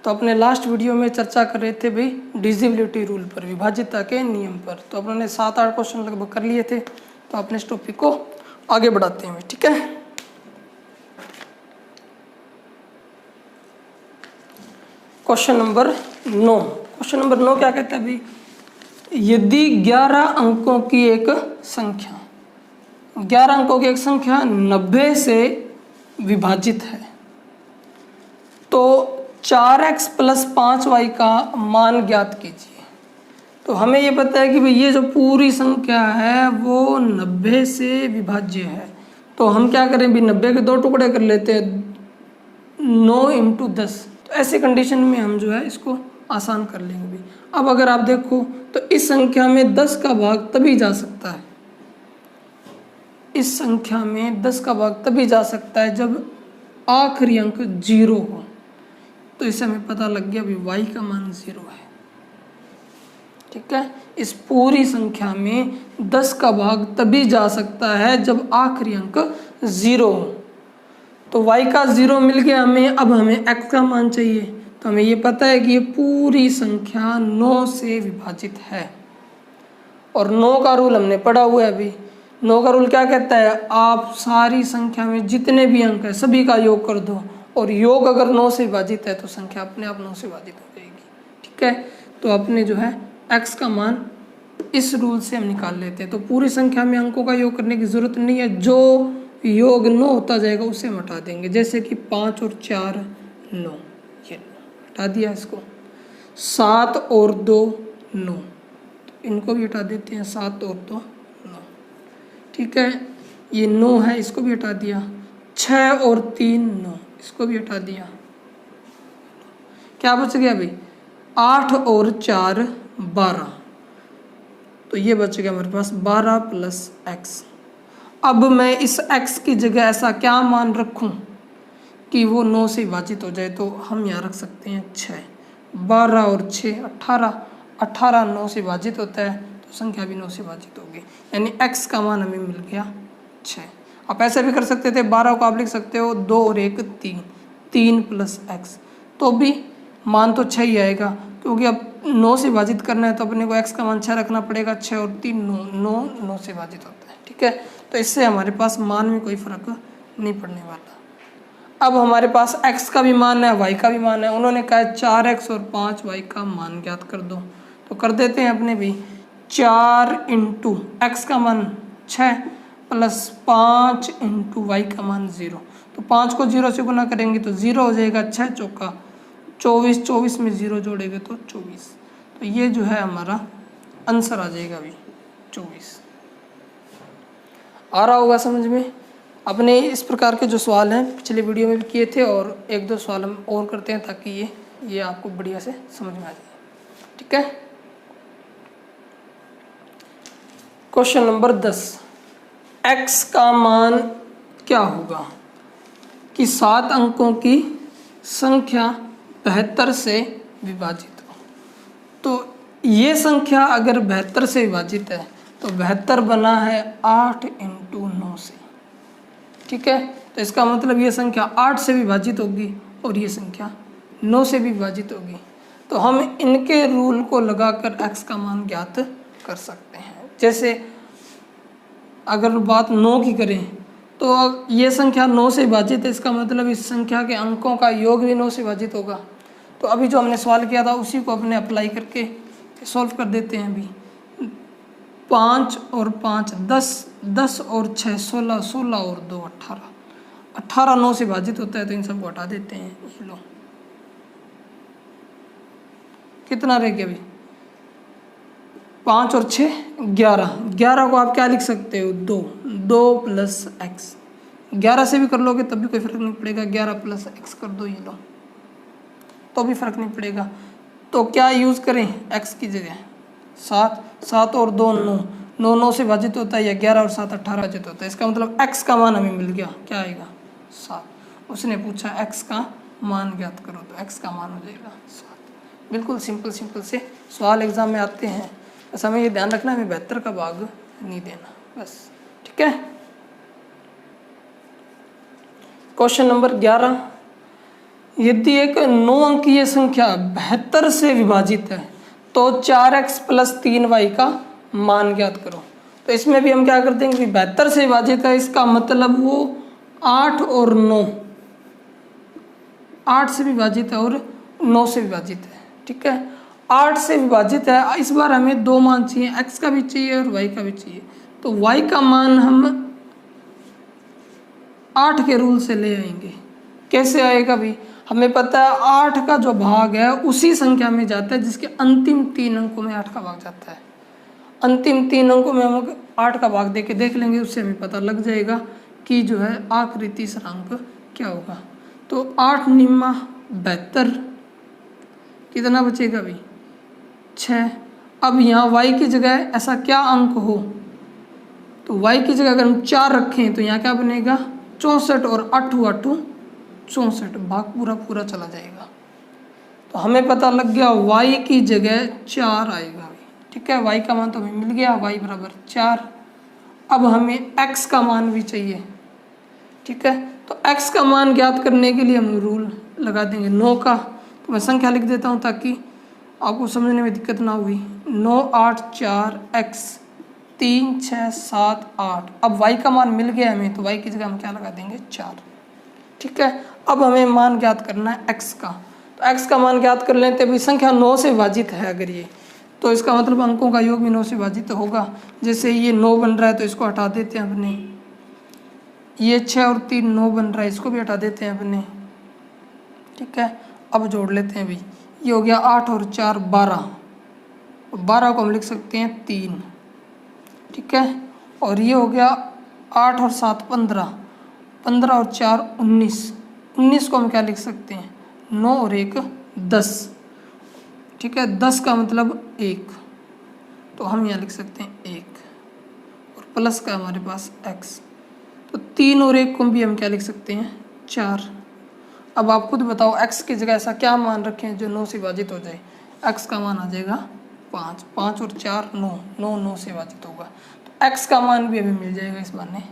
तो अपने last video में चर्चा कर रहे थे भाई डिविजिबिलिटी रूल पर, विभाज्यता के नियम पर। तो अपने 7-8 क्वेश्चन लगभग कर लिए थे, तो अपने इस टॉपिक को आगे बढ़ाते हैं। ठीक है, क्वेश्चन नंबर 9। क्वेश्चन नंबर 9 क्या कहता है भाई, यदि 11 अंकों की एक संख्या 11 अंकों की एक संख्या 90 से विभाजित है तो 4x + 5y का मान ज्ञात कीजिए। तो हमें ये पता है कि भाई ये जो पूरी संख्या है वो 90 से विभाज्य है। तो हम क्या करें भी, 90 के 2 टुकड़े कर लेते हैं, 9 × 10। तो ऐसी कंडीशन में हम जो है इसको आसान कर लेंगे भी। अब अगर आप देखो तो इस संख्या में 10 का भाग तभी जा सकता है, इस संख्या में 10 का भाग तभी जा सकता है जब आखिरी अंक 0 हो। तो इससे हमें पता लग गया भी y का मान 0 है। ठीक है, इस पूरी संख्या में 10 का भाग तभी जा सकता है जब आखिरी अंक 0 हो। तो y का 0 मिल गया हमें। अब हमें x का मान चाहिए। तो हमें ये पता है कि ये पूरी संख्या 9 से विभाजित है और 9 का रूल हमने पढ़ा हुआ है अभी। 9 का रूल क्या कहता है, आप सारी संख्या में जितने भी अंक है सभी का योग कर दो, और योग अगर 9 से विभाजित है तो संख्या अपने आप 9 से विभाजित हो जाएगी। ठीक है, तो अपने जो है x का मान इस रूल से हम निकाल लेते हैं। तो पूरी संख्या में अंकों का योग करने की जरूरत नहीं है, जो योग 9 होता जाएगा उसे हम हटा देंगे। जैसे कि 5 और 4 9, ये हटा दिया इसको। 7 और 2 9, तो इनको भी हटा देते हैं, 7 और 2 9। ठीक है, ये 9 है, इसको भी हटा दिया। 6 और 3 9, इसको भी हटा दिया। क्या बच गया भाई, 8 और 4 12, तो ये बच गया हमारे पास 12 + x। अब मैं इस x की जगह ऐसा क्या मान रखूं कि वो 9 से विभाजित हो जाए। तो हम यहाँ रख सकते हैं 6। 12 और 6 18, 18 9 से विभाजित होता है तो संख्या भी 9 से विभाजित होगी, यानी x का मान हमें मिल गया 6। आप ऐसे भी कर सकते थे, 12 को आप लिख सकते हो 2 और 1 3, 3 + x, तो भी मान तो 6 ही आएगा, क्योंकि अब 9 से विभाजित करना है तो अपने को x का मान 6 रखना पड़ेगा। 6 और 3 9, 9 से विभाजित होता है। ठीक है, तो इससे हमारे पास मान में कोई फर्क नहीं पड़ने वाला। अब हमारे पास x का भी मान है, y का भी मान है। उन्होंने कहा 4x और 5y का मान ज्ञात कर दो, तो कर देते हैं अपने भी। 4 × x का मान 6 + 5 × y का मान 0। तो 5 को 0 से गुना करेंगे तो 0 हो जाएगा। 6 चौका 24, 24 में 0 जोड़ेंगे तो 24। तो ये जो है हमारा आंसर आ जाएगा अभी 24। आ रहा होगा समझ में। अपने इस प्रकार के जो सवाल हैं पिछले वीडियो में भी किए थे, और 1-2 सवाल हम और करते हैं ताकि ये आपको बढ़िया से समझ में आ जाए। ठीक है, क्वेश्चन नंबर 10। x का मान क्या होगा कि 7 अंकों की संख्या 72 से विभाजित हो। तो ये संख्या अगर 72 से विभाजित है तो 72 बना है 8 × 9 से। ठीक है, तो इसका मतलब ये संख्या 8 से विभाजित होगी और ये संख्या 9 से भी विभाजित होगी। तो हम इनके रूल को लगाकर x का मान ज्ञात कर सकते हैं। जैसे अगर बात 9 की करें तो ये संख्या 9 से विभाजित है, इसका मतलब इस संख्या के अंकों का योग भी 9 से विभाजित होगा। तो अभी जो हमने सवाल किया था उसी को अपने अप्लाई करके सॉल्व कर देते हैं अभी। 5 और 5 10, 10 और 6 16, 16 और 2 18, 18 9 से विभाजित होता है तो इन सबको हटा देते हैं। ये लो, कितना रह गया अभी, 5 और 6 11, 11 को आप क्या लिख सकते हो 2, 2 + x। 11 से भी कर लोगे तब भी कोई फर्क नहीं पड़ेगा, 11 + x कर दो, ये लो, तो भी फर्क नहीं पड़ेगा। तो क्या यूज़ करें x की जगह 7, 7 और 2 9, 9 9 से विभाजित होता है, या 11 और 7 18 विभाजित होता है। इसका मतलब x का मान हमें मिल गया, क्या आएगा 7। उसने पूछा x का मान ज्ञात करो, तो x का मान हो जाएगा 7। बिल्कुल सिंपल से सवाल एग्जाम में आते हैं, बस हमें ये ध्यान रखना हमें 72 का भाग नहीं देना बस। ठीक है, क्वेश्चन नंबर 11। यदि एक 9 अंकीय संख्या 72 से विभाजित है तो 4x + 3y का मान ज्ञात करो। तो इसमें भी हम क्या करते हैं कि 72 से विभाजित है, इसका मतलब वो 8 और 9, 8 से विभाजित है और 9 से विभाजित है। ठीक है, 8 से विभाजित है। इस बार हमें 2 मान चाहिए, x का भी चाहिए और y का भी चाहिए। तो y का मान हम 8 के रूल से ले आएंगे। कैसे आएगा भी, हमें पता है 8 का जो भाग है उसी संख्या में जाता है जिसके अंतिम 3 अंकों में 8 का भाग जाता है। अंतिम 3 अंकों में हम 8 का भाग देके देख लेंगे, उससे हमें पता लग जाएगा कि जो है आखिरी तीसरा अंक क्या होगा। तो 8 निम्मा 72, कितना बचेगा भी 6। अब यहाँ y की जगह ऐसा क्या अंक हो, तो y की जगह अगर हम 4 रखें तो यहाँ क्या बनेगा 64 और 8 8 64, भाग पूरा पूरा चला जाएगा। तो हमें पता लग गया y की जगह 4 आएगा। ठीक है, y का मान तो हमें मिल गया, y बराबर 4। अब हमें x का मान भी चाहिए। ठीक है, तो x का मान ज्ञात करने के लिए हम रूल लगा देंगे 9 का। तो मैं संख्या लिख देता हूँ ताकि आपको समझने में दिक्कत ना हुई। 9 8 4 x 3 6 7 8। अब y का मान मिल गया हमें, तो y की जगह हम क्या लगा देंगे 4। ठीक है, अब हमें मान ज्ञात करना है x का। तो x का मान ज्ञात कर लेते हैं भाई, संख्या 9 से विभाजित है अगर ये, तो इसका मतलब अंकों का योग भी 9 से विभाजित होगा। जैसे ये 9 बन रहा है तो इसको हटा देते हैं अपने, ये 6 और 3 9 बन रहा है, इसको भी हटा देते हैं अपने। ठीक है, अब जोड़ लेते हैं भाई, ये हो गया 8 और 4 12, 12 को हम लिख सकते हैं 3। ठीक है, और ये हो गया 8 और 7 15, 15 और 4 19, 19 को हम क्या लिख सकते हैं 9 और 1 10। ठीक है, 10 का मतलब 1, तो हम यहाँ लिख सकते हैं 1 और प्लस का हमारे पास x। तो 3 और 1 को भी हम क्या लिख सकते हैं 4। अब आप खुद बताओ x की जगह ऐसा क्या मान रखें जो 9 से विभाजित हो जाए। x का मान आ जाएगा 5, 5 और 4 9, 9 9 से विभाजित होगा। तो x का मान भी हमें मिल जाएगा इस माने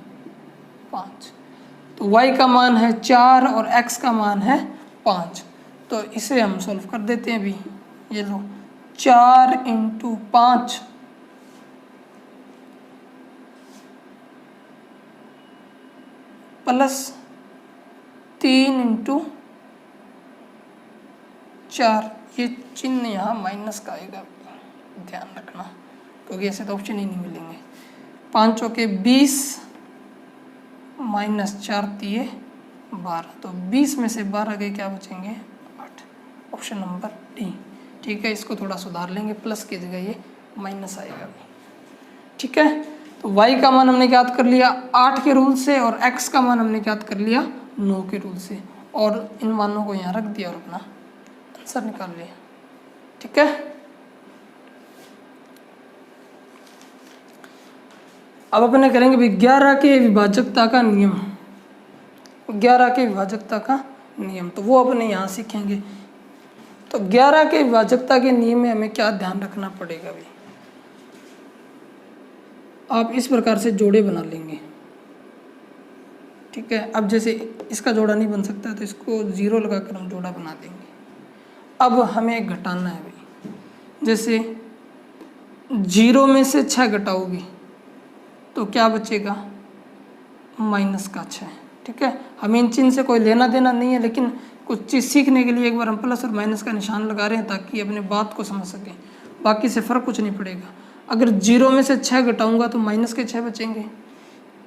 5। तो y का मान है 4 और x का मान है 5। तो इसे हम सॉल्व कर देते हैं अभी। ये लो 4 × 5 प्लस 3 × 4, ये चिन्ह यहाँ माइनस का आएगा, ध्यान रखना, क्योंकि ऐसे तो ऑप्शन ही नहीं मिलेंगे। 5 चौके 20 माइनस 4 तिये 12, तो 20 में से 12 गए, क्या बचेंगे 8, ऑप्शन नंबर डी। ठीक है, इसको थोड़ा सुधार लेंगे, प्लस की जगह ये माइनस आएगा। ठीक है, तो y का मान हमने ज्ञात कर लिया 8 के रूल से और x का मान हमने ज्ञात कर लिया 9 के रूल से, और इन मानों को यहाँ रख दिया और अपना आंसर निकाल लिया। ठीक है, अब अपने करेंगे भाई 11 के विभाजकता का नियम। 11 के विभाजकता का नियम तो वो अपने यहाँ सीखेंगे। तो 11 के विभाजकता के नियम में हमें क्या ध्यान रखना पड़ेगा भाई, आप इस प्रकार से जोड़े बना लेंगे। ठीक है, अब जैसे इसका जोड़ा नहीं बन सकता तो इसको 0 लगाकर हम जोड़ा बना देंगे। अब हमें घटाना है भाई, जैसे 0 में से 6 घटाओगे तो क्या बचेगा माइनस का 6। ठीक है, हमें इन चिन्ह से कोई लेना देना नहीं है, लेकिन कुछ चीज़ सीखने के लिए एक बार हम प्लस और माइनस का निशान लगा रहे हैं ताकि अपने बात को समझ सकें, बाकी से फ़र्क कुछ नहीं पड़ेगा। अगर 0 में से 6 घटाऊंगा तो माइनस के 6 बचेंगे।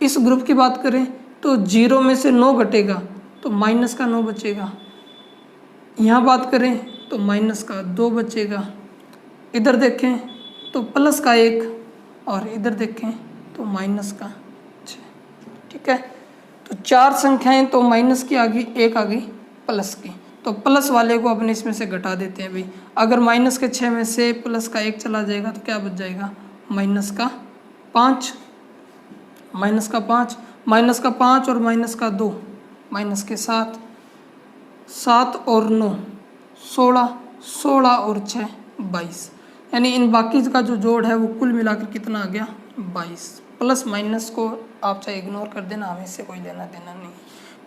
इस ग्रुप की बात करें तो 0 में से 9 घटेगा तो माइनस का 9 बचेगा। यहाँ बात करें तो माइनस का 2 बचेगा। इधर देखें तो प्लस का 1 और इधर देखें तो माइनस का 6। ठीक है, तो 4 संख्याएं तो माइनस की आ गई, 1 आ गई प्लस की, तो प्लस वाले को अपने इसमें से घटा देते हैं भाई। अगर माइनस के 6 में से प्लस का 1 चला जाएगा तो क्या बच जाएगा माइनस का 5, माइनस का 5, माइनस का 5 और माइनस का 2 माइनस के 7, 7 और 9 16, 16 और 6 22, यानी इन बाकी का जो जोड़ है वो कुल मिलाकर कितना आ गया 22। प्लस माइनस को आप चाहे इग्नोर कर देना, हमें इससे कोई लेना देना नहीं।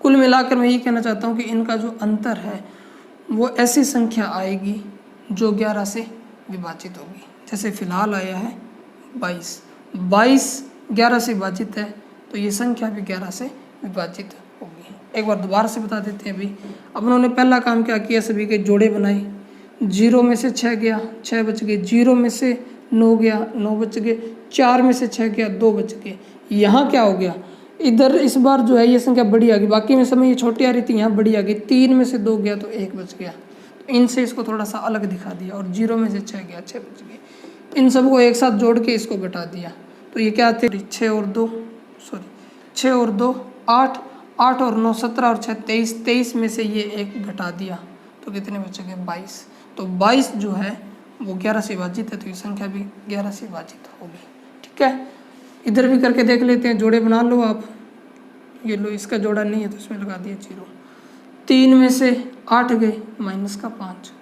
कुल मिलाकर मैं ये कहना चाहता हूँ कि इनका जो अंतर है वो ऐसी संख्या आएगी जो 11 से विभाजित होगी। जैसे फिलहाल आया है 22, 22 11 से विभाजित है, तो ये संख्या भी 11 से विभाजित होगी। एक बार दोबारा से बता देते हैं। अभी अब उन्होंने पहला काम क्या किया, सभी के जोड़े बनाए। 0 में से 6 गया, 6 बच गए। 0 में से 9 गया, 9 बच गए। 4 में से 6 गया, 2 बच गए। यहाँ क्या हो गया, इधर इस बार जो है ये संख्या बड़ी आ गई, बाकी में समय ये छोटी आ रही थी, यहाँ बड़ी आ गई। 3 में से 2 गया तो 1 बच गया, तो इनसे इसको थोड़ा सा अलग दिखा दिया। और 0 में से 6 गया, 6 बच गए। इन सबको एक साथ जोड़ के इसको घटा दिया, तो ये क्या थे, 6 और 2 8, 8 और 9 17 और 6 23, 23 में से ये 1 घटा दिया, तो कितने बच गए, 22। तो 22 जो है वो 11 से विभाजित है, तो ये संख्या भी 11 से विभाजित होगी। ठीक है, इधर भी करके देख लेते हैं। जोड़े बना लो आप। ये लो, इसका जोड़ा नहीं है तो इसमें लगा दिया 0। 3 में से 8 गए, माइनस का 5।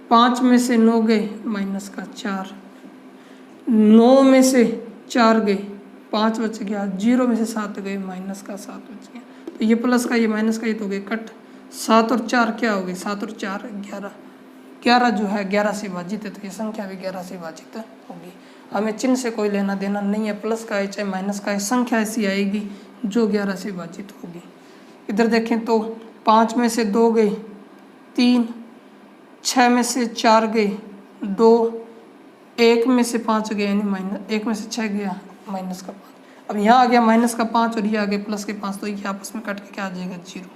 5 में से 9 गए, माइनस का 4। 9 में से 4 गए, 5 बच गया। 0 में से 7 गए, माइनस का 7 बच गया। तो ये प्लस का, ये माइनस का, ये तो गए कट। 7 और 4 क्या हो गए, 7 और 4 11। 11 जो है 11 से विभाजित है, तो ये संख्या भी 11 से विभाजित होगी। हमें चिन्ह से कोई लेना देना नहीं है, प्लस का है चाहे माइनस का है, संख्या ऐसी आएगी जो 11 से विभाजित होगी। इधर देखें तो 5 में से 2 गए, 3। 6 में से 4 गए, 2। 1 में से 5 गए, यानी माइनस 1 में से 6 गया, माइनस का 5। अब यहाँ आ गया माइनस का 5 और ये आ गया प्लस के 5, तो ये आपस में कट के क्या आ जाएगा, 0।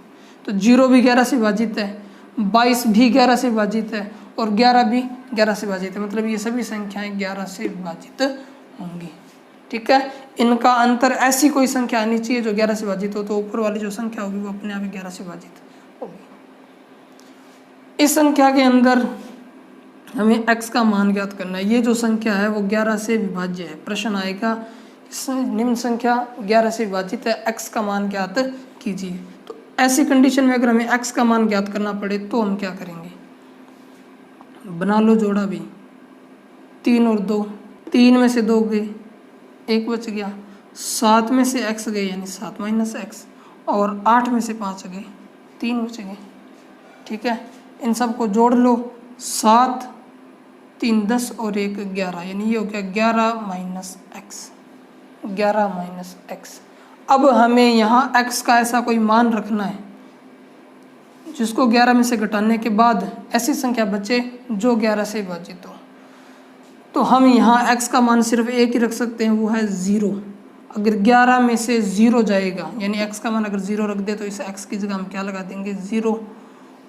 तो 0 भी 11 से विभाजित है, 22 भी 11 से विभाजित है, और 11 भी 11 से विभाजित है। मतलब ये सभी संख्याएं 11 से विभाजित होंगी। ठीक है, इनका अंतर, ऐसी कोई संख्या आनी चाहिए जो 11 से विभाजित हो, तो ऊपर वाली जो संख्या होगी वो अपने आप ही 11 से विभाजित होगी। इस संख्या के अंदर हमें x का मान ज्ञात करना है। ये जो संख्या है वो 11 से विभाज्य है। प्रश्न आएगा, निम्न संख्या 11 से विभाजित है, x का मान ज्ञात कीजिए। तो ऐसी कंडीशन में अगर हमें x का मान ज्ञात करना पड़े तो हम क्या करेंगे, बना लो जोड़ा भी। 3 और 2, 3 में से 2 गए, 1 बच गया। 7 में से x गए, यानी 7 माइनस x, और 8 में से 5 गए, 3 बच गए। ठीक है, इन सब को जोड़ लो। 7, 3 10 और 1 11, यानी ये हो गया 11 माइनस x, 11 माइनस x। अब हमें यहाँ x का ऐसा कोई मान रखना है जिसको 11 में से घटाने के बाद ऐसी संख्या बचे जो 11 से विभाजित हो। तो हम यहाँ x का मान सिर्फ एक ही रख सकते हैं, वो है 0। अगर 11 में से 0 जाएगा, यानी x का मान अगर 0 रख दे तो इस x की जगह हम क्या लगा देंगे, 0।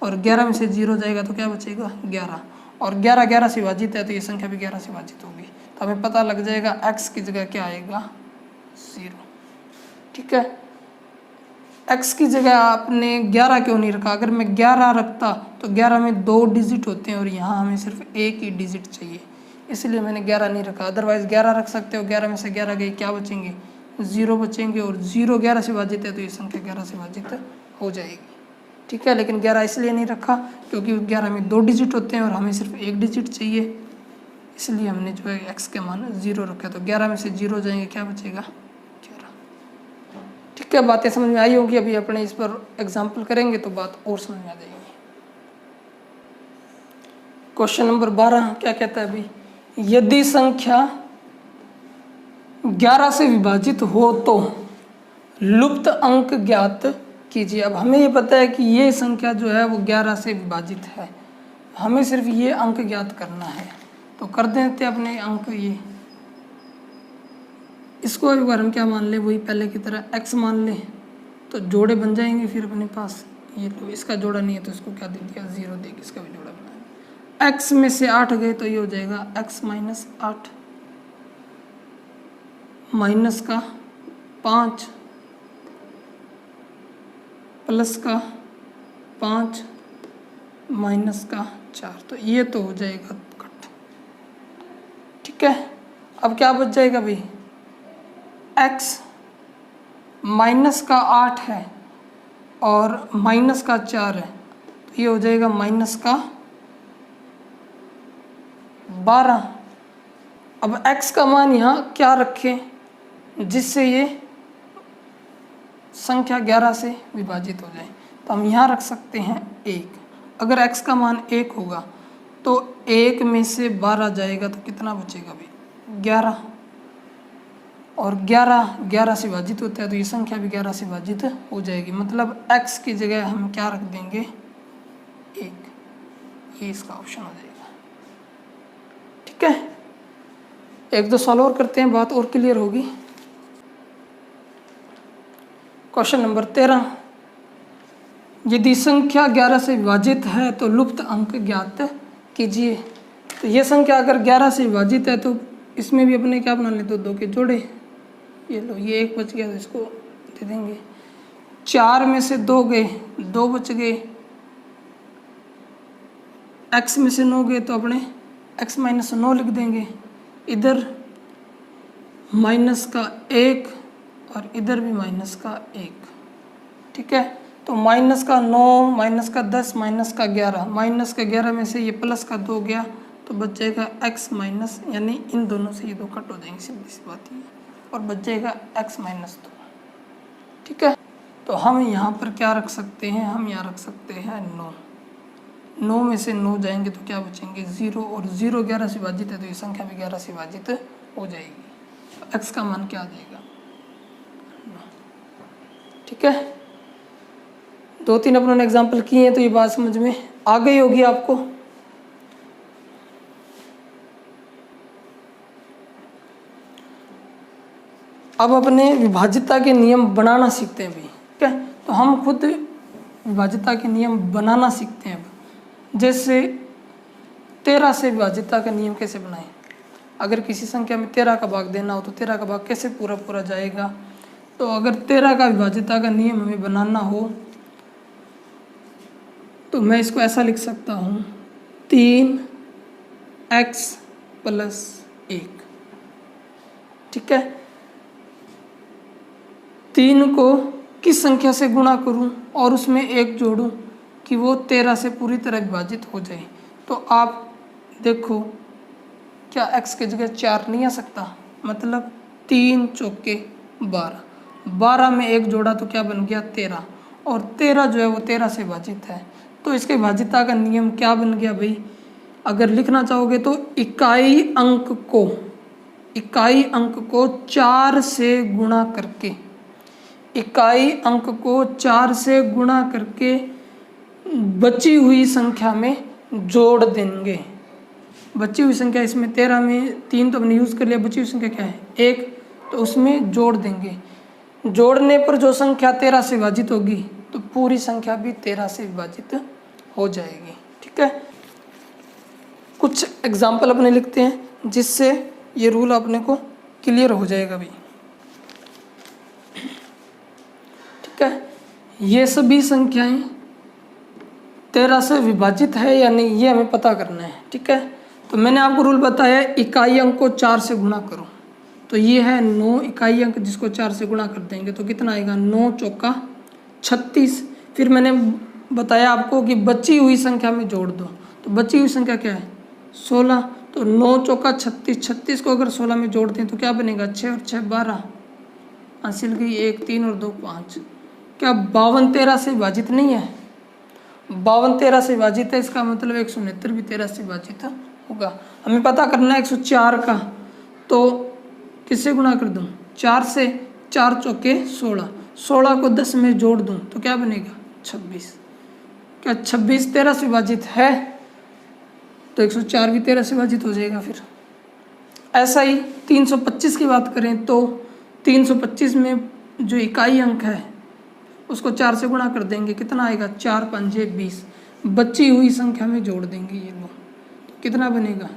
और 11 में से 0 जाएगा तो क्या बचेगा, 11। और 11 11 से विभाजित है, तो ये संख्या भी 11 से विभाजित होगी। तो हमें पता लग जाएगा x की जगह क्या आएगा, 0। ठीक है, x की जगह आपने 11 क्यों नहीं रखा। अगर मैं 11 रखता तो 11 में 2 डिजिट होते हैं और यहाँ हमें सिर्फ एक ही डिजिट चाहिए, इसलिए मैंने 11 नहीं रखा। अदरवाइज 11 रख सकते हो। 11 में से 11 गए, क्या बचेंगे, 0 बचेंगे, और 0 11 से विभाजित है, तो ये संख्या 11 से विभाजित हो जाएगी। ठीक है, लेकिन 11 इसलिए नहीं रखा क्योंकि 11 में 2 डिजिट होते हैं और हमें सिर्फ एक डिजिट चाहिए, इसलिए हमने जो है x के मान 0 रखा। तो 11 में से 0 जाएंगे, क्या बचेगा, 11। ठीक है, बातें समझ में आई होगी। अभी अपने इस पर एग्जाम्पल करेंगे तो बात और समझ में आ जाएगी। क्वेश्चन नंबर 12 क्या कहता है अभी, यदि संख्या 11 से विभाजित हो तो लुप्त अंक ज्ञात कीजिए। अब हमें ये पता है कि ये संख्या जो है वो 11 से विभाजित है, हमें सिर्फ ये अंक ज्ञात करना है। तो कर देते हैं अपने अंक। ये इसको एक बार हम क्या मान लें, वही पहले की तरह x मान लें, तो जोड़े बन जाएंगे फिर अपने पास। ये लो, इसका जोड़ा नहीं है तो इसको क्या दे दिया, 0 दे के इसका भी जोड़ा बनाया। x में से 8 गए तो ये हो जाएगा x माइनस 8, माइनस का 5 प्लस का 5 माइनस का 4, तो ये तो हो जाएगा कट। ठीक है, अब क्या बच जाएगा भाई, x माइनस का 8 है और माइनस का 4 है, तो ये हो जाएगा माइनस का 12। अब x का मान यहाँ क्या रखें जिससे ये संख्या 11 से विभाजित हो जाए, तो हम यहाँ रख सकते हैं 1। अगर x का मान 1 होगा तो 1 में से 12 जाएगा तो कितना बचेगा भाई? 11। और 11 से विभाजित होता है तो ये संख्या भी 11 से विभाजित हो जाएगी। मतलब x की जगह हम क्या रख देंगे? 1। ये इसका ऑप्शन हो जाएगा। ठीक है, एक दो सवाल और करते हैं, बात और क्लियर होगी। क्वेश्चन नंबर 13, यदि संख्या 11 से विभाजित है तो लुप्त अंक ज्ञात कीजिए। तो ये संख्या अगर 11 से विभाजित है तो इसमें भी अपने क्या बना लेते, 2 के जोड़े। ये लो, ये 1 बच गया तो इसको दे देंगे। 4 में से 2 गए, 2 बच गए। x में से 9 गए तो अपने x माइनस 9 लिख देंगे। इधर माइनस का 1 और इधर भी माइनस का 1। ठीक है, तो माइनस का 9, माइनस का 10, माइनस का 11। माइनस का 11 में से ये प्लस का 2 गया तो बच जाएगा x माइनस, यानी इन दोनों से ये 2 कट हो जाएंगे, सीधी सी बात है, और बच जाएगा x माइनस 2। ठीक है, तो हम यहाँ पर क्या रख सकते हैं? हम यहाँ रख सकते हैं 9। 9 में से 9 जाएंगे तो क्या बचेंगे? 0। और 0 11 से विभाजित है तो ये संख्या भी 11 से विभाजित हो जाएगी। तो x का मान क्या आ जाएगा? 9। ठीक है, 2-3 अपनों ने एग्जाम्पल किए हैं तो ये बात समझ में आ गई होगी आपको। अब अपने विभाज्यता के नियम बनाना सीखते हैं भाई। ठीक है, तो हम खुद विभाज्यता के नियम बनाना सीखते हैं। जैसे 13 से विभाज्यता का नियम कैसे बनाएं? अगर किसी संख्या में 13 का भाग देना हो तो 13 का भाग कैसे पूरा जाएगा? तो अगर 13 का विभाज्यता का नियम हमें बनाना हो तो मैं इसको ऐसा लिख सकता हूँ, 3x + 1। ठीक है, 3 को किस संख्या से गुणा करूं और उसमें 1 जोड़ूं कि वो 13 से पूरी तरह विभाजित हो जाए? तो आप देखो, क्या x की जगह 4 नहीं आ सकता? मतलब 3 चौके 12, 12 में 1 जोड़ा तो क्या बन गया? 13। और 13 जो है वो 13 से विभाजित है, तो इसके विभाज्यता का नियम क्या बन गया भाई? अगर लिखना चाहोगे तो इकाई अंक को 4 से गुणा करके, इकाई अंक को 4 से गुणा करके बची हुई संख्या में जोड़ देंगे। बची हुई संख्या इसमें 13 में 3 तो हमने यूज़ कर लिया, बची हुई संख्या क्या है? 1, तो उसमें जोड़ देंगे। जोड़ने पर जो संख्या 13 से विभाजित होगी तो पूरी संख्या भी 13 से विभाजित हो जाएगी। ठीक है, कुछ एग्जाम्पल अपने लिखते हैं जिससे ये रूल अपने को क्लियर हो जाएगा भाई। ठीक है, ये सभी संख्याएं 13 से विभाजित है या नहीं, ये हमें पता करना है। ठीक है, तो मैंने आपको रूल बताया, इकाई अंक को 4 से गुणा करो। तो ये है 9 इकाई अंक, जिसको 4 से गुणा कर देंगे तो कितना आएगा? 9 चौका 36। फिर मैंने बताया आपको कि बची हुई संख्या में जोड़ दो, तो बची हुई संख्या क्या है? 16। तो 9 चौका 36, 36 को अगर 16 में जोड़ दें तो क्या बनेगा? 6 और 6 12, हासिल गई 1, 3 और 2 5। क्या 52 13 से विभाजित नहीं है? 52 13 से विभाजित है, इसका मतलब 169 भी 13 से विभाजित होगा। हमें पता करना है 104 का, तो किससे गुणा कर दूं? 4 से। 4 चौके 16, 16 को 10 में जोड़ दूं तो क्या बनेगा? 26। क्या 26 13 से विभाजित है? तो 104 भी 13 से विभाजित हो जाएगा। फिर ऐसा ही 325 की बात करें तो 325 में जो इकाई अंक है उसको 4 से गुणा कर देंगे, कितना आएगा? 4 5 20। बची हुई संख्या में जोड़ देंगे ये लोग, कितना बनेगा?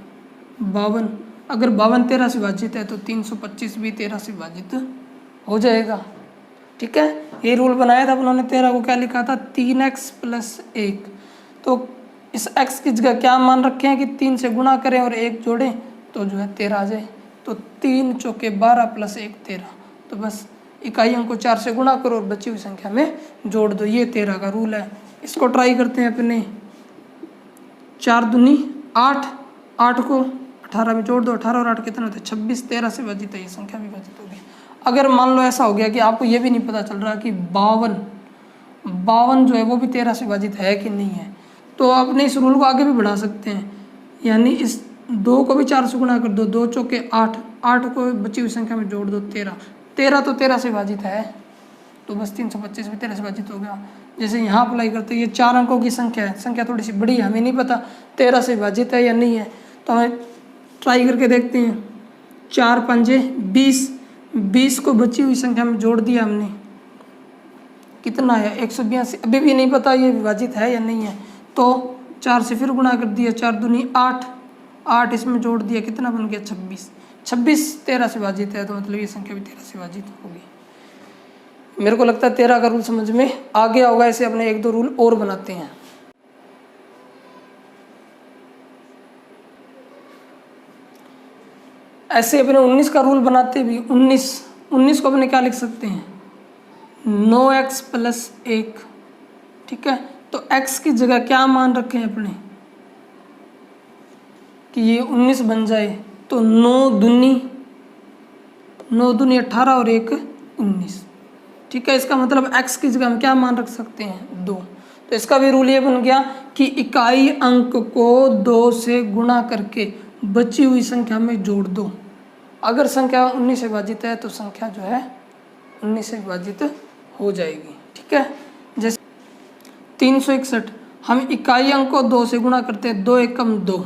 52। अगर 52 13 से विभाजित है तो 325 भी 13 से विभाजित हो जाएगा। ठीक है, ये रूल बनाया था उन्होंने। 13 को क्या लिखा था? 3x + 1। तो इस x की जगह क्या मान रखे हैं कि 3 से गुणा करें और 1 जोड़ें तो जो है 13 आ जाए। तो 3 चौके 12 + 1 13। तो बस इकाई अंक को 4 से गुणा करो और बची हुई संख्या में जोड़ दो। ये 13 का रूल है। इसको ट्राई करते हैं अपने। 4 दूनी 8, 8 को 18 में जोड़ दो, 18 और 8 कितना होता है? 26। 13 से विभाजित है, ये संख्या भी विभाजित होगी। अगर मान लो ऐसा हो गया कि आपको ये भी नहीं पता चल रहा कि 52 जो है वो भी 13 से विभाजित है कि नहीं है, तो आपने इस रूल को आगे भी बढ़ा सकते हैं, यानी इस 2 को भी 4 से गुणा कर दो, 2 चौके 8, 8 को बची हुई संख्या में जोड़ दो 13, 13 तो 13 से विभाजित है, तो बस 325 भी 13 से विभाजित हो गया। जैसे यहाँ अप्लाई करते हैं, ये 4 अंकों की संख्या है, संख्या थोड़ी सी बड़ी है, हमें नहीं पता 13 से विभाजित है या नहीं है, तो हमें ट्राई करके देखते हैं। 4 पंजे 20, 20 को बची हुई संख्या में जोड़ दिया हमने, कितना है 182, अभी भी नहीं पता ये विभाजित है या नहीं है, तो 4 से फिर गुणा कर दिया, 4 दूनी 8, 8 इसमें जोड़ दिया, कितना बन गया 26, 26 13 से विभाजित है, तो मतलब ये संख्या भी 13 से विभाजित होगी। मेरे को लगता है 13 का रूल समझ में आ गया होगा। ऐसे अपने 1-2 रूल और बनाते हैं। ऐसे अपने 19 का रूल बनाते भी, 19 को अपने क्या लिख सकते हैं, 9x + 1, ठीक है। तो x की जगह क्या मान रखे हैं अपने कि ये 19 बन जाए, तो 9 दूनी 18 और 1 19, ठीक है। इसका मतलब x की जगह हम क्या मान रख सकते हैं 2। तो इसका भी रूल ये बन गया कि इकाई अंक को 2 से गुणा करके बची हुई संख्या में जोड़ दो। अगर संख्या 19 से विभाजित है तो संख्या जो है 19 से विभाजित हो जाएगी, ठीक है। जैसे 361, हम इकाई अंक को 2 से गुणा करते हैं, 2 एकम 2,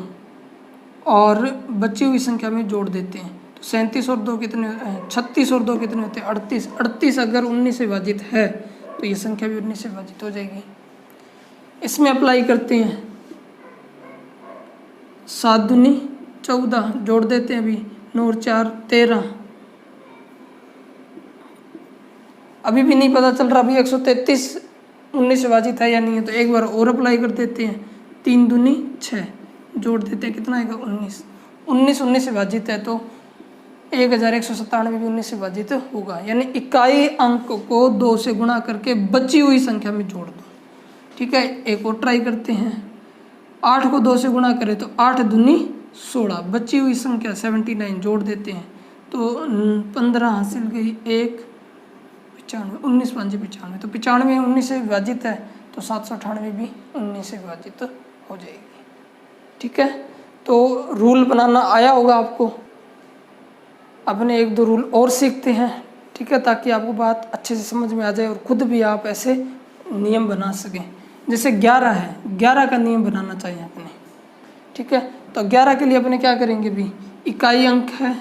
और बची हुई संख्या में जोड़ देते हैं, तो 37 और 2 कितने, 36 और 2 कितने होते हैं 38। 38 अगर 19 से विभाजित है तो ये संख्या भी 19 से विभाजित हो जाएगी। इसमें अप्लाई करते हैं, 7 दूनी 14, जोड़ देते हैं अभी, 9 और 4 13, अभी भी नहीं पता चल रहा अभी 133 19 से विभाजित है या नहीं है, तो एक बार और अप्लाई कर देते हैं, 3 दूनी 6, जोड़ देते हैं, कितना आएगा 19, 19 से विभाजित है तो 1197 भी 19 से विभाजित होगा। यानी इकाई अंक को 2 से गुणा करके बची हुई संख्या में जोड़ दो, ठीक है। एक और ट्राई करते हैं, 8 को 2 से गुणा करें तो 8 दूनी 16, बची हुई संख्या 79, जोड़ देते हैं, तो 15 हासिल गई, 1 95, 19 5 95, तो 95 19 से विभाजित है, तो 798 भी 19 से विभाजित हो जाएगी, ठीक है। तो रूल बनाना आया होगा आपको। अपने 1-2 रूल और सीखते हैं, ठीक है, ताकि आपको बात अच्छे से समझ में आ जाए और खुद भी आप ऐसे नियम बना सकें। जैसे 11 है, 11 का नियम बनाना चाहिए अपने, ठीक है। तो 11 के लिए अपने क्या करेंगे भी, इकाई अंक है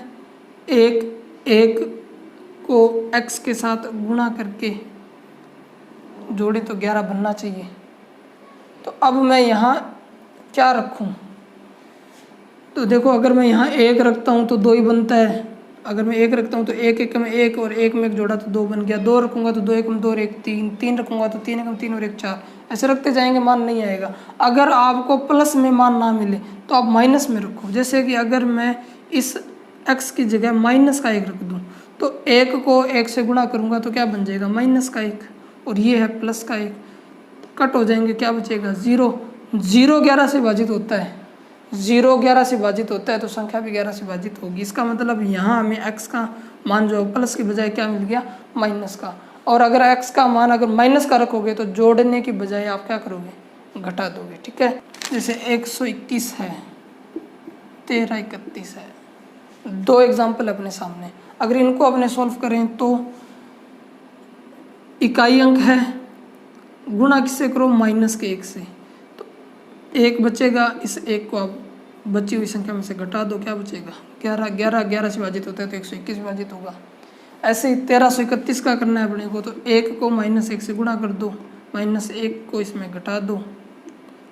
1 को x के साथ गुणा करके जोड़े तो 11 बनना चाहिए। तो अब मैं यहाँ क्या रखूँ, तो देखो अगर मैं यहाँ 1 रखता हूँ तो 2 ही बनता है, अगर मैं 1 रखता हूँ तो 1 1 में 1 और 1 में 1 जोड़ा तो 2 बन गया, 2 रखूँगा तो 2 1 में 2 और 1 3, 3 रखूँगा तो 3 1 में 3 और 1 4, ऐसे रखते जाएंगे, मान नहीं आएगा। अगर आपको प्लस में मान ना मिले तो आप माइनस में रखो। जैसे कि अगर मैं इस x की जगह माइनस का 1 रख दूँ तो 1 को 1 से गुणा करूँगा तो क्या बन जाएगा माइनस का 1, और ये है प्लस का 1, कट हो जाएंगे, क्या बचेगा 0। 0 11 से विभाजित होता है, 0 11 से विभाजित होता है तो संख्या भी 11 से विभाजित होगी। इसका मतलब यहाँ हमें x का मान जो प्लस के बजाय क्या मिल गया माइनस का। और अगर x का मान अगर माइनस का रखोगे तो जोड़ने की बजाय आप क्या करोगे, घटा दोगे, ठीक है। जैसे 121 है, 13 31 है, 2 एग्जाम्पल अपने सामने। अगर इनको अपने सॉल्व करें तो इकाई अंक है, गुणा किससे करो माइनस के 1 से, तो 1 बचेगा, इस 1 को आप बची हुई संख्या में से घटा दो, क्या बचेगा 11। 11 से विभाजित होता है तो 121 विभाजित होगा। ऐसे ही 1331 का करना है अपने को, तो 1 को -1 से गुणा कर दो, -1 को इसमें घटा दो,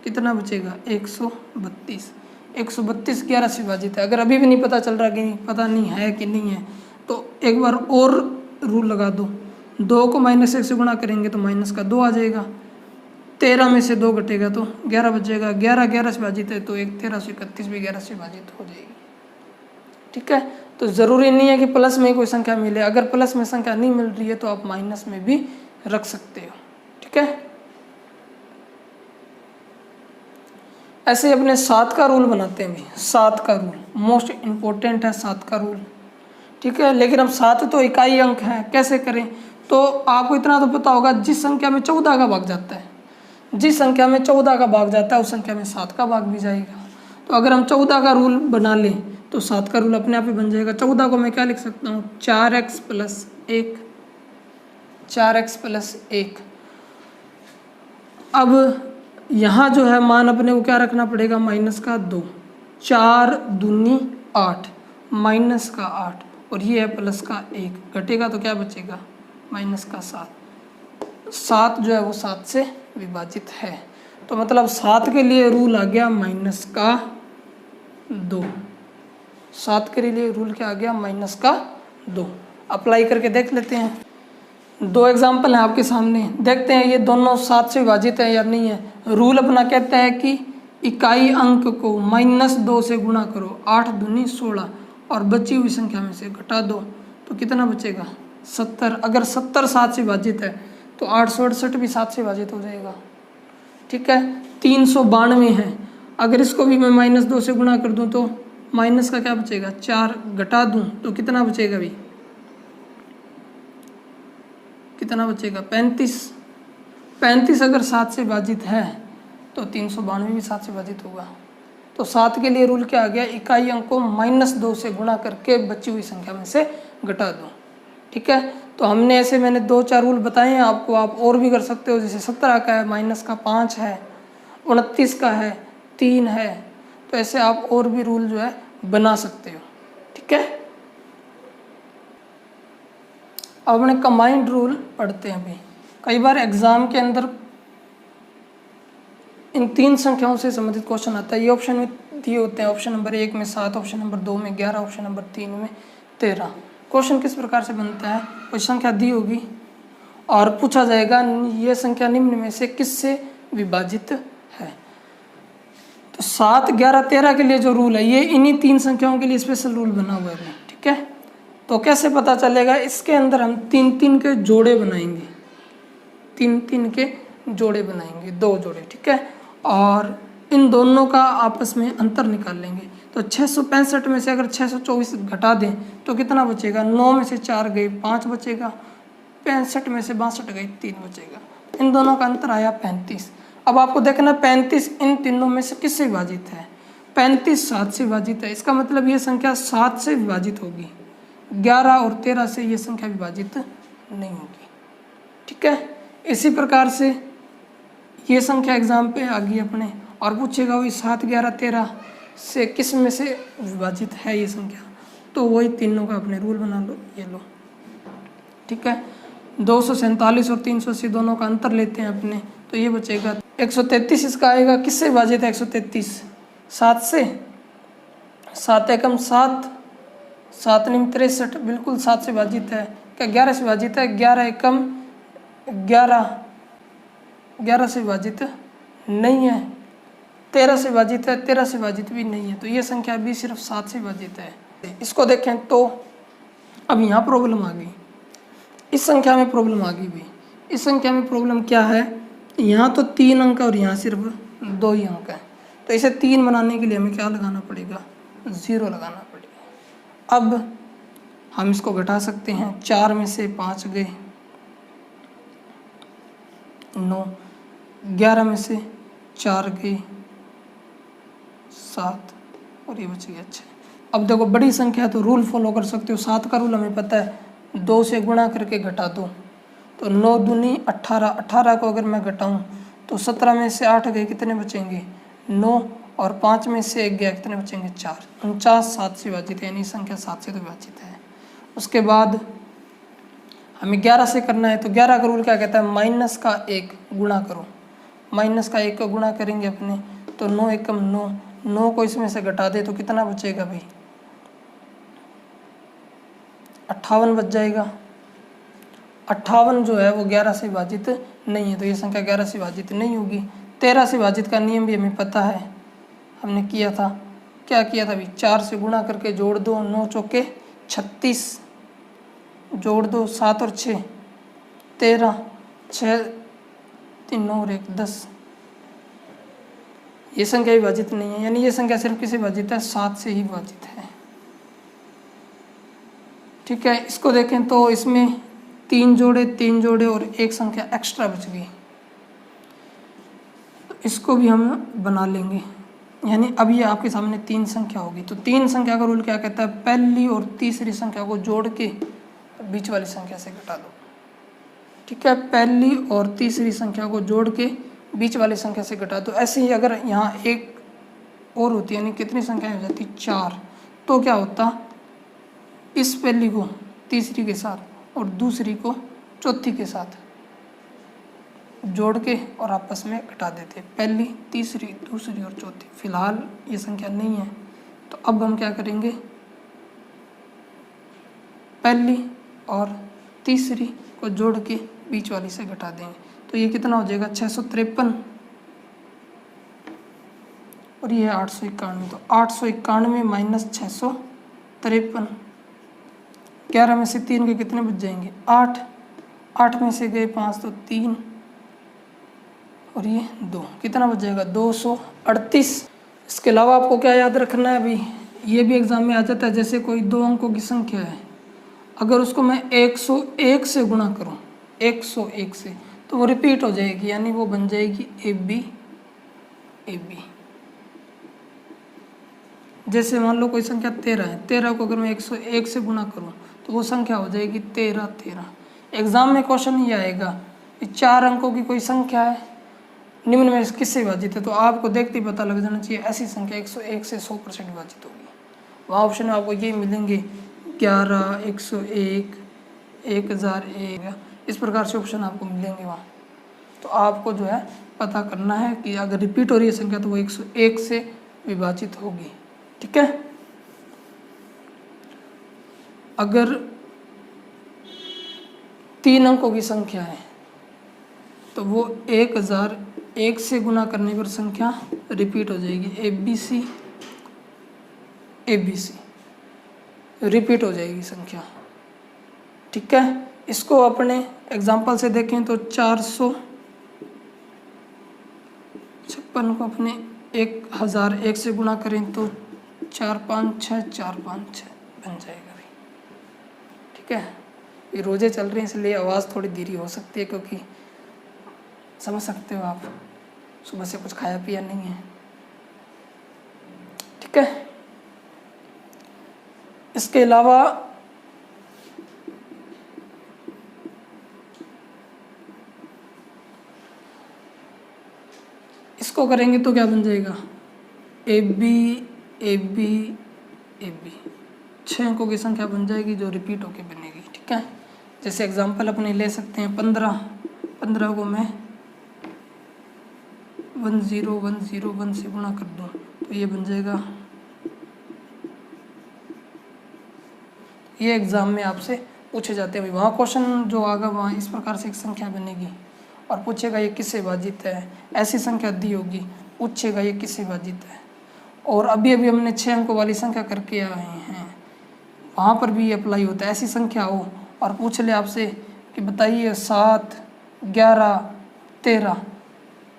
कितना बचेगा 132। 132 11 से विभाजित है। अगर अभी भी नहीं पता चल रहा कि पता नहीं है कि नहीं है तो एक बार और रूल लगा दो, 2 को -1 से गुणा करेंगे तो माइनस का 2 आ जाएगा, 13 में से 2 घटेगा तो 11 बचेगा। 11 से विभाजित है तो 1331 भी 11 से विभाजित हो जाएगी, ठीक है। तो ज़रूरी नहीं है कि प्लस में कोई संख्या मिले, अगर प्लस में संख्या नहीं मिल रही है तो आप माइनस में भी रख सकते हो, ठीक है। ऐसे अपने 7 का रूल बनाते हैं भी, 7 का रूल मोस्ट इम्पोर्टेंट है, 7 का रूल, ठीक है। लेकिन अब 7 तो इकाई अंक है, कैसे करें, तो आपको इतना तो पता होगा जिस संख्या में 14 का भाग जाता है, जिस संख्या में 14 का भाग जाता है उस संख्या में 7 का भाग भी जाएगा। तो अगर हम 14 का रूल बना लें तो 7 का रूल अपने आप ही बन जाएगा। 14 को मैं क्या लिख सकता हूँ, 4x + 1, 4x + 1। अब यहाँ जो है मान अपने को क्या रखना पड़ेगा, -2, 4 दूनी 8, -8, और ये है +1, घटेगा तो क्या बचेगा, -7। 7 जो है वो 7 से विभाजित है। तो मतलब 7 के लिए रूल आ गया -2। 7 के लिए रूल क्या आ गया, -2। अप्लाई करके देख लेते हैं। 2 एग्जाम्पल हैं आपके सामने, देखते हैं ये दोनों 7 से विभाजित है या नहीं है। रूल अपना कहता है कि इकाई अंक को -2 से गुणा करो, 8 दूनी 16, और बची हुई संख्या में से घटा दो, तो कितना बचेगा, 70। अगर 70 7 से विभाजित है तो 868 भी 7 से विभाजित हो जाएगा। ठीक है, 392 है, अगर इसको भी मैं -2 से गुणा कर दूं तो माइनस का क्या बचेगा, 4, घटा दूं तो कितना बचेगा भी, कितना बचेगा, 35। 35 अगर 7 से विभाजित है तो 392 भी 7 से विभाजित होगा। तो 7 के लिए रूल क्या आ गया, इकाई अंक को -2 से गुणा करके बची हुई संख्या में से घटा दो। ठीक है, तो हमने ऐसे मैंने 2-4 रूल बताए हैं आपको, आप और भी कर सकते हो। जैसे 17 का है, -5 है, 29 का है, 3 है, तो ऐसे आप और भी रूल जो है बना सकते हो। ठीक है, अब अपने कंबाइंड रूल पढ़ते हैं। अभी कई बार एग्जाम के अंदर इन 3 संख्याओं से संबंधित क्वेश्चन आता है। ये ऑप्शन में दिए होते हैं, ऑप्शन नंबर 1 में 7, ऑप्शन नंबर 2 में 11, ऑप्शन नंबर 3 में 13। क्वेश्चन किस प्रकार से बनता है, कोई संख्या दी होगी और पूछा जाएगा ये संख्या निम्न में से किससे विभाजित है। तो 7, 11, 13 के लिए जो रूल है ये इन्हीं 3 संख्याओं के लिए स्पेशल रूल बना हुआ है। ठीक है, तो कैसे पता चलेगा, इसके अंदर हम 3-3 के जोड़े बनाएंगे, 3-3 के जोड़े बनाएंगे, 2 जोड़े। ठीक है, और इन दोनों का आपस में अंतर निकाल लेंगे। तो 665 में से अगर 624 घटा दें तो कितना बचेगा, 9 में से 4 गए 5 बचेगा, 65 में से 62 गए 3 बचेगा। इन दोनों का अंतर आया 35। अब आपको देखना 35 इन तीनों में से किससे विभाजित है, 35 7 से विभाजित है। इसका मतलब ये संख्या 7 से विभाजित होगी, 11 और 13 से ये संख्या विभाजित नहीं होगी। ठीक है, इसी प्रकार से ये संख्या एग्जाम पे आ गई अपने, और पूछेगा वही 7, 11, 13 से किस में से विभाजित है ये संख्या, तो वही तीनों का अपने रूल बना लो, ये लो। ठीक है, 247 और 380 दोनों का अंतर लेते हैं अपने, तो ये बचेगा 133। इसका आएगा किससे विभाजित है, 133 7 से, 7 एकम 7, 7 निम 63, बिल्कुल 7 से विभाजित है। क्या 11 से विभाजित है, 11 एकम 11, 11 से विभाजित नहीं है। 13 से विभाजित है, 13 से विभाजित भी नहीं है। तो ये संख्या भी सिर्फ 7 से विभाजित है। इसको देखें तो अब यहाँ प्रॉब्लम आ गई, इस संख्या में प्रॉब्लम आ गई भी। इस संख्या में प्रॉब्लम क्या है, यहाँ तो 3 अंक और यहाँ सिर्फ 2 ही अंक है। तो इसे 3 बनाने के लिए हमें क्या लगाना पड़ेगा, 0 लगाना पड़ेगा। अब हम इसको घटा सकते हैं, 4 में से 5 गए 9, 11 में से 4 गए 7, और ये बच गया 6। अब देखो बड़ी संख्या है तो रूल फॉलो कर सकते हो। 7 का रूल हमें पता है, 2 से गुणा करके घटा दो, तो 9 दूनी 18, 18 को अगर मैं घटाऊँ तो 17 में से 8 गए कितने बचेंगे 9, और 5 में से 1 गया कितने बचेंगे 4, 49 7 से विभाजित है, यानी संख्या 7 से तो विभाजित है। उसके बाद हमें 11 से करना है, तो 11 का रूल क्या कहता है, -1 गुणा करो, -1 को गुणा करेंगे अपने, तो 9 एकम 9, 9 को इसमें से घटा दे तो कितना बचेगा भाई, 58 बच जाएगा। 58 जो है वो 11 से विभाजित नहीं है, तो ये संख्या 11 से विभाजित नहीं होगी। 13 से विभाजित का नियम भी हमें पता है, हमने किया था, क्या किया था भाई, 4 से गुणा करके जोड़ दो, 9 चौके 36, जोड़ दो 7 और 6 13, 6 3 9 और 1 10। ये संख्या विभाजित नहीं है, यानी ये संख्या सिर्फ किसे विभाजित है, 7 से ही विभाजित है। ठीक है, इसको देखें तो इसमें 3 जोड़े और एक संख्या एक्स्ट्रा बच गई। इसको भी हम बना लेंगे। यानी अब ये आपके सामने 3 संख्या होगी। तो 3 संख्या का रूल क्या कहता है, पहली और तीसरी संख्या को जोड़ के बीच वाली संख्या से घटा दो। ठीक है, पहली और तीसरी संख्या को जोड़ के बीच वाली संख्या से घटा दो। ऐसे ही अगर यहाँ एक और होती यानी कितनी संख्याएं हो जाती, 4, तो क्या होता, इस पहली को तीसरी के साथ और दूसरी को चौथी के साथ जोड़ के और आपस में घटा देते, पहली, तीसरी, दूसरी और चौथी। फिलहाल ये संख्या नहीं है, तो अब हम क्या करेंगे, पहली और तीसरी को जोड़ के बीच वाली से घटा देंगे। तो ये कितना हो जाएगा, 653 और ये है 891। तो 891 माइनस 653, 11 में से 3 के कितने बच जाएंगे, 8, 8 में से गए 5 तो 3 और ये 2, कितना बच जाएगा, 238। इसके अलावा आपको क्या याद रखना है, अभी ये भी एग्जाम में आ जाता है। जैसे कोई 2 अंकों की संख्या है, अगर उसको मैं 101 से गुणा करूं, 101 से, तो वो रिपीट हो जाएगी, यानी वो बन जाएगी AB AB। जैसे मान लो कोई संख्या 13 है, 13 को अगर मैं 101 से गुणा करूं तो वो संख्या हो जाएगी 13 13। एग्जाम में क्वेश्चन ये आएगा कि 4 अंकों की कोई संख्या है, निम्न में किससे विभाजित है, तो आपको देखते ही पता लग जाना चाहिए ऐसी संख्या 101 से 100% विभाजित होगी। वहाँ ऑप्शन में आपको ये मिलेंगे 11, 101, 1001, इस प्रकार से ऑप्शन आपको मिलेंगे वहाँ। तो आपको जो है पता करना है कि अगर रिपीट हो रही है संख्या तो वो 101 से विभाजित होगी। ठीक है, अगर 3 अंकों की संख्या है तो वो 1001 से गुणा करने पर संख्या रिपीट हो जाएगी, ABC ABC रिपीट हो जाएगी संख्या। ठीक है, इसको अपने एग्जाम्पल से देखें तो 456 को अपने 1001 से गुणा करें तो 456 456 बन जाएगा भाई। ठीक है, ये रोजे चल रहे हैं इसलिए आवाज़ थोड़ी धीरे हो सकती है, क्योंकि समझ सकते हो आप सुबह से कुछ खाया पिया नहीं है। ठीक है, इसके अलावा इसको करेंगे तो क्या बन जाएगा, AB AB AB, 6 अंकों की संख्या बन जाएगी जो रिपीट होके बनेगी। ठीक है, जैसे एग्जांपल अपने ले सकते हैं 15 को मैं 10101 से गुणा कर दूं तो ये बन जाएगा। ये एग्जाम में आपसे पूछे जाते हैं, वहाँ क्वेश्चन जो आगा वहाँ इस प्रकार से एक संख्या बनेगी और पूछेगा ये किससे विभाजित है, ऐसी संख्या दी होगी, पूछेगा ये किससे विभाजित है। और अभी अभी हमने 6 अंकों वाली संख्या करके आए हैं, वहाँ पर भी ये अप्लाई होता है। ऐसी संख्या हो और पूछ ले आपसे कि बताइए 7, 11, 13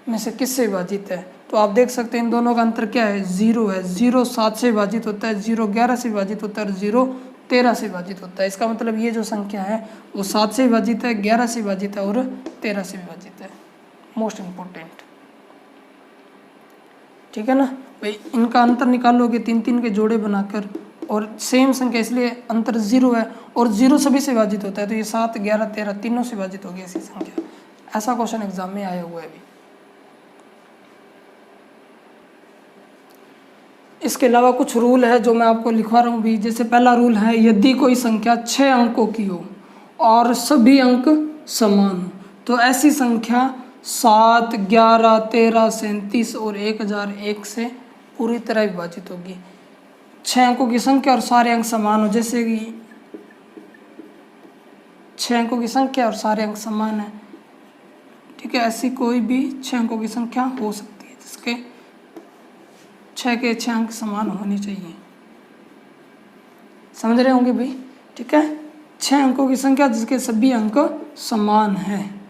में से किससे विभाजित है, तो आप देख सकते हैं इन दोनों का अंतर क्या है, 0 है। 0 7 से विभाजित होता है, 0 11 से विभाजित होता है और 0 13 से विभाजित होता है। इसका मतलब ये जो संख्या है वो 7 से विभाजित है, 11 से विभाजित है और 13 से विभाजित है। Most important. ठीक है ना भाई, इनका अंतर निकालोगे 3 के जोड़े बनाकर, और सेम संख्या इसलिए अंतर 0 है और 0 सभी से विभाजित होता है, तो ये 7, 11, 13 तीनों से विभाजित होगी ऐसी संख्या। ऐसा क्वेश्चन एग्जाम में आया हुआ है अभी। इसके अलावा कुछ रूल है जो मैं आपको लिखवा रहा हूँ भी। जैसे पहला रूल है, यदि कोई संख्या 6 अंकों की हो और सभी अंक समान हो तो ऐसी संख्या 7, 11, 13, 37 और 1001 से पूरी तरह विभाजित होगी। 6 अंकों की संख्या और सारे अंक समान हो, जैसे कि 6 अंकों की संख्या और सारे अंक समान है। ठीक है, ऐसी कोई भी 6 अंकों की संख्या हो सकती है जिसके 6 के 6 अंक समान होने चाहिए। समझ रहे होंगे भाई। ठीक है, 6 अंकों की संख्या जिसके सभी अंक समान है,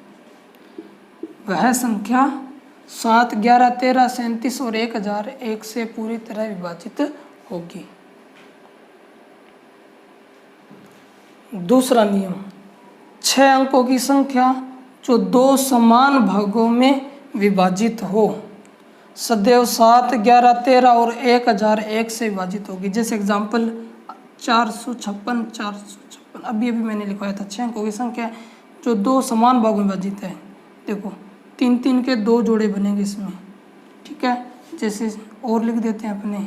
वह संख्या 7, 11, 13, 37 और 1001 से पूरी तरह विभाजित होगी। दूसरा नियम, 6 अंकों की संख्या जो 2 समान भागों में विभाजित हो, सदैव 7, 11, 13 और 1001 से विभाजित होगी। जैसे एग्जाम्पल 456, 456 अभी मैंने लिखवाया था। 6 अंकों की संख्या जो दो समान भागों में विभाजित है। देखो 3 3 के 2 जोड़े बनेंगे इसमें, ठीक है। जैसे और लिख देते हैं अपने,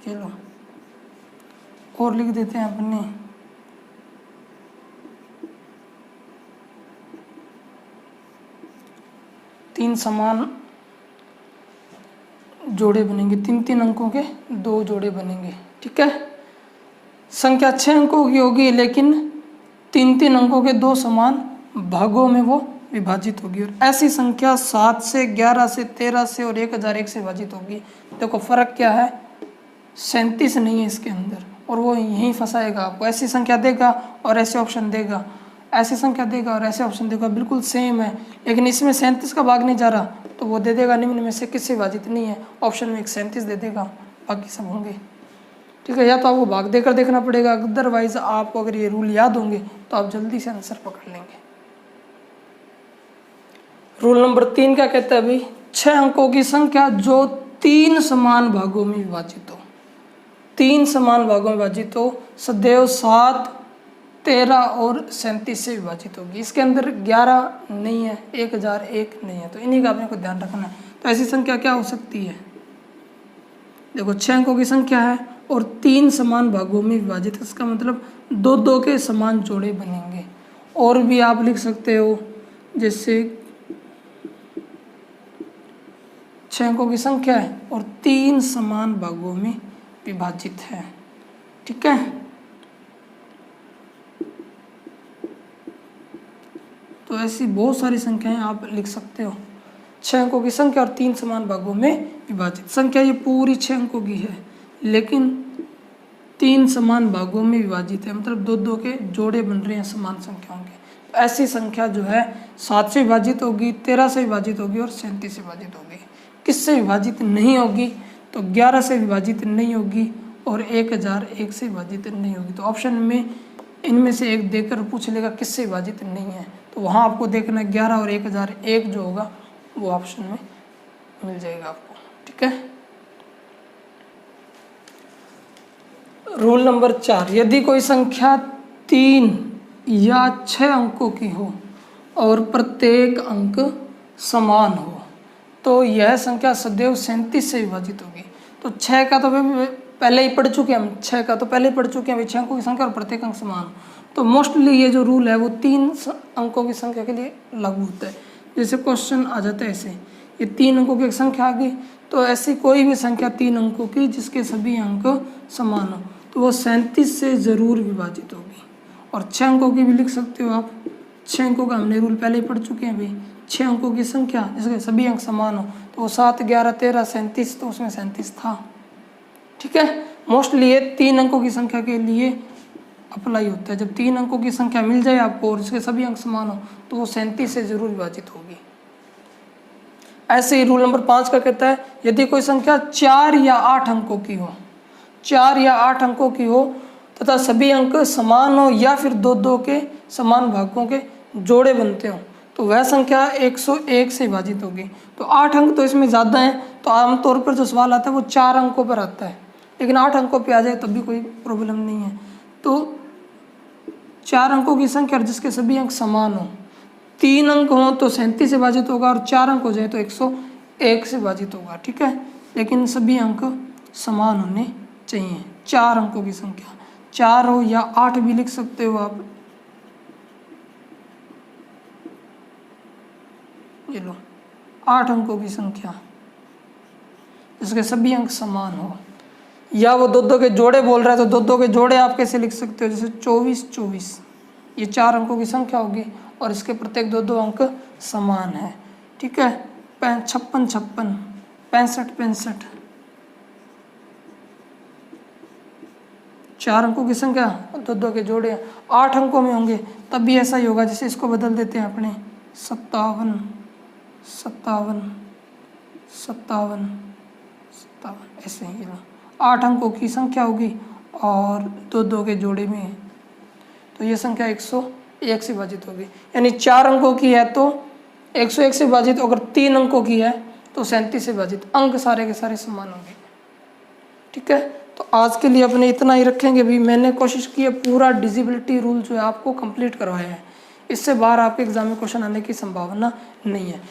चलो और लिख देते हैं अपने, तीन समान जोड़े बनेंगे, 3 3 अंकों के 2 जोड़े बनेंगे, ठीक है। संख्या 6 अंकों की होगी लेकिन 3 3 अंकों के 2 समान भागों में वो विभाजित होगी। और ऐसी संख्या 7 से, 11 से, 13 से और 1001 से विभाजित होगी। देखो फर्क क्या है, 37 नहीं है इसके अंदर, और वो यहीं फंसाएगा आपको। ऐसी संख्या देगा और ऐसे ऑप्शन देगा, ऐसी संख्या देगा और ऐसे ऑप्शन देगा, बिल्कुल सेम है, लेकिन इसमें 37 का भाग नहीं जा रहा तो वो दे देगा निम्न में से किससे विभाजित नहीं है, ऑप्शन में एक 37 दे देगा, बाकी सब होंगे, ठीक है। या तो आपको भाग देकर देखना पड़ेगा, अदरवाइज आपको अगर ये रूल याद होंगे तो आप जल्दी से आंसर पकड़ लेंगे। रूल नंबर 3 क्या कहता है भाई, 6 अंकों की संख्या जो 3 समान भागों में विभाजित हो, 3 समान भागों में विभाजित हो, सदैव 7, 13 और 37 से विभाजित होगी। इसके अंदर 11 नहीं है, 1001 नहीं है, तो इन्हीं का अपने को ध्यान रखना है। तो ऐसी संख्या क्या हो सकती है, देखो 6 अंकों की संख्या है और 3 समान भागों में विभाजित, इसका मतलब 2 2 के समान जोड़े बनेंगे। और भी आप लिख सकते हो, जैसे 6 अंकों की संख्या है और 3 समान भागों में विभाजित है, ठीक है। तो ऐसी बहुत सारी संख्याएं आप लिख सकते हो। 6 अंकों की संख्या और 3 समान भागों में विभाजित संख्या, ये पूरी 6 अंकों की है लेकिन 3 समान भागों में विभाजित है, मतलब 2 2 के जोड़े बन रहे हैं समान संख्याओं के। तो ऐसी संख्या जो है 7 से विभाजित होगी, 13 से विभाजित होगी और 37 से विभाजित होगी। किससे विभाजित नहीं होगी, तो 11 से विभाजित नहीं होगी और 1001 से विभाजित नहीं होगी। तो ऑप्शन में इनमें से एक देकर पूछ लेगा किससे विभाजित नहीं है, तो वहाँ आपको देखना 11 और 1001 जो होगा वो ऑप्शन में मिल जाएगा आपको, ठीक है। रूल नंबर 4, यदि कोई संख्या 3 या 6 अंकों की हो और प्रत्येक अंक समान हो तो यह संख्या सदैव 37 से विभाजित होगी। तो 6 का तो पहले ही पढ़ चुके हैं हम, 6 का तो पहले ही पढ़ चुके हैं, 6 अंकों की संख्या और प्रत्येक अंक समान। तो मोस्टली ये जो रूल है वो 3 अंकों की संख्या के लिए लागू होता है। जैसे क्वेश्चन आ जाता है ऐसे, ये 3 अंकों की एक संख्या आ गई, तो ऐसी कोई भी संख्या 3 अंकों की जिसके सभी अंक समान हो तो वो 37 से ज़रूर विभाजित होगी। और 6 अंकों की भी लिख सकते हो आप, 6 अंकों का हमने रूल पहले ही पढ़ चुके हैं भाई। 6 अंकों की संख्या जिसके सभी अंक समान हो तो वो 7, 11, 13, 37, तो उसमें 37 था, ठीक है। मोस्टली ये 3 अंकों की संख्या के लिए अप्लाई होता है। जब 3 अंकों की संख्या मिल जाए आपको और इसके सभी अंक समान हो तो वो 37 से जरूर विभाजित होगी। ऐसे ही रूल नंबर 5 का कहता है, यदि कोई संख्या 4 या 8 अंकों की हो, 4 या 8 अंकों की हो तथा सभी अंक समान हो या फिर 2 2 के समान भागों के जोड़े बनते हो तो वह संख्या 101 से विभाजित होगी। तो 8 अंक तो इसमें ज़्यादा हैं, तो आमतौर पर जो सवाल आता है वो 4 अंकों पर आता है, लेकिन 8 अंकों पे आ जाए तब भी कोई प्रॉब्लम नहीं है। तो 4 अंकों की संख्या और जिसके सभी अंक समान हो, 3 अंक हो तो 37 से विभाजित होगा और 4 अंक हो जाए तो 101 से विभाजित होगा, ठीक है। लेकिन सभी अंक समान होने चाहिए। 4 अंकों की संख्या 4 हो या 8 भी लिख सकते हो आप, ये लो 8 अंकों की संख्या जिसके सभी अंक समान हो, या वो 2 2 के जोड़े बोल रहा है तो 2 2 के जोड़े आप कैसे लिख सकते हो, जैसे 24 24, ये 4 अंकों की संख्या होगी और इसके प्रत्येक 2 2 अंक समान है, ठीक है। 56 56, 65 65, 4 अंकों की संख्या 2 2 के जोड़े 8 अंकों में होंगे तब भी ऐसा ही होगा। जैसे इसको बदल देते हैं अपने 57 57 57 57, ऐसे ही 8 अंकों की संख्या होगी और 2 2 के जोड़े में, तो ये संख्या 101 से विभाजित होगी। यानी 4 अंकों की है तो 101 से विभाजित अगर 3 अंकों की है तो 37 से विभाजित, अंक सारे के सारे समान होंगे। ठीक है, तो आज के लिए अपने इतना ही रखेंगे। भी मैंने कोशिश की है पूरा डिजिबिलिटी रूल जो है आपको कंप्लीट करवाया है, इससे बाहर आपके एग्जाम में क्वेश्चन आने की संभावना नहीं है।